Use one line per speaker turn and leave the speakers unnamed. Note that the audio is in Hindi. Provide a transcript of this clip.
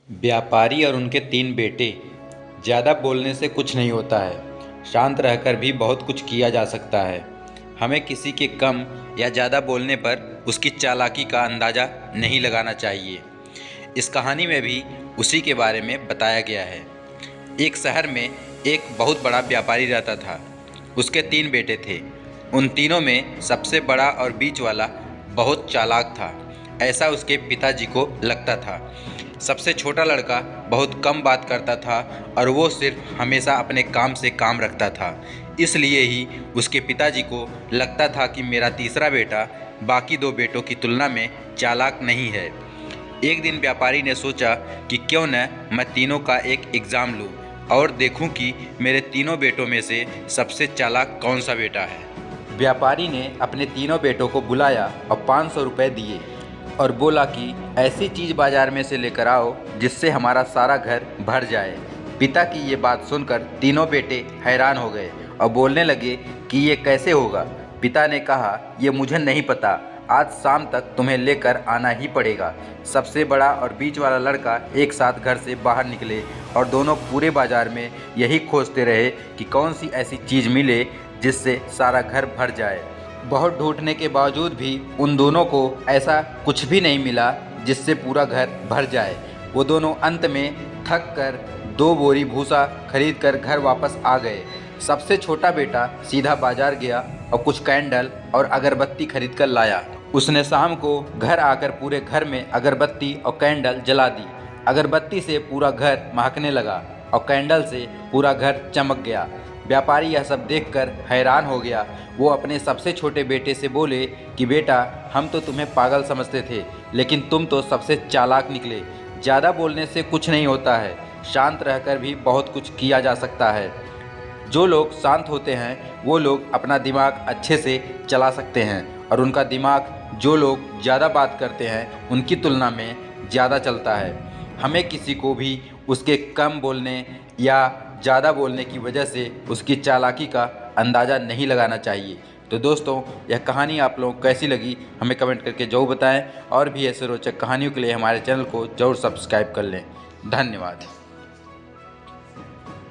व्यापारी और उनके 3 बेटे। ज़्यादा बोलने से कुछ नहीं होता है, शांत रहकर भी बहुत कुछ किया जा सकता है। हमें किसी के कम या ज़्यादा बोलने पर उसकी चालाकी का अंदाज़ा नहीं लगाना चाहिए। इस कहानी में भी उसी के बारे में बताया गया है। एक शहर में एक बहुत बड़ा व्यापारी रहता था। उसके 3 बेटे थे। उन तीनों में सबसे बड़ा और बीच वाला बहुत चालाक था, ऐसा उसके पिताजी को लगता था। सबसे छोटा लड़का बहुत कम बात करता था और वो सिर्फ हमेशा अपने काम से काम रखता था। इसलिए ही उसके पिताजी को लगता था कि मेरा तीसरा बेटा बाकी 2 बेटों की तुलना में चालाक नहीं है। एक दिन व्यापारी ने सोचा कि क्यों न मैं तीनों का एक एग्ज़ाम लूँ और देखूं कि मेरे तीनों बेटों में से सबसे चालाक कौन सा बेटा है। व्यापारी ने अपने तीनों बेटों को बुलाया और 500 रुपये दिए और बोला कि ऐसी चीज़ बाज़ार में से लेकर आओ जिससे हमारा सारा घर भर जाए। पिता की ये बात सुनकर तीनों बेटे हैरान हो गए और बोलने लगे कि ये कैसे होगा। पिता ने कहा, ये मुझे नहीं पता, आज शाम तक तुम्हें लेकर आना ही पड़ेगा। सबसे बड़ा और बीच वाला लड़का एक साथ घर से बाहर निकले और दोनों पूरे बाज़ार में यही खोजते रहे कि कौन सी ऐसी चीज़ मिले जिससे सारा घर भर जाए। बहुत ढूंढने के बावजूद भी उन दोनों को ऐसा कुछ भी नहीं मिला जिससे पूरा घर भर जाए। वो दोनों अंत में थक कर 2 बोरी भूसा खरीद कर घर वापस आ गए। सबसे छोटा बेटा सीधा बाजार गया और कुछ कैंडल और अगरबत्ती खरीद कर लाया। उसने शाम को घर आकर पूरे घर में अगरबत्ती और कैंडल जला दी। अगरबत्ती से पूरा घर महकने लगा और कैंडल से पूरा घर चमक गया। व्यापारी यह सब देखकर हैरान हो गया। वो अपने सबसे छोटे बेटे से बोले कि बेटा, हम तो तुम्हें पागल समझते थे, लेकिन तुम तो सबसे चालाक निकले। ज़्यादा बोलने से कुछ नहीं होता है, शांत रहकर भी बहुत कुछ किया जा सकता है। जो लोग शांत होते हैं वो लोग अपना दिमाग अच्छे से चला सकते हैं और उनका दिमाग जो लोग ज़्यादा बात करते हैं उनकी तुलना में ज़्यादा चलता है। हमें किसी को भी उसके कम बोलने या ज़्यादा बोलने की वजह से उसकी चालाकी का अंदाज़ा नहीं लगाना चाहिए। तो दोस्तों, यह कहानी आप लोगों को कैसी लगी हमें कमेंट करके ज़रूर बताएं और भी ऐसे रोचक कहानियों के लिए हमारे चैनल को ज़रूर सब्सक्राइब कर लें। धन्यवाद।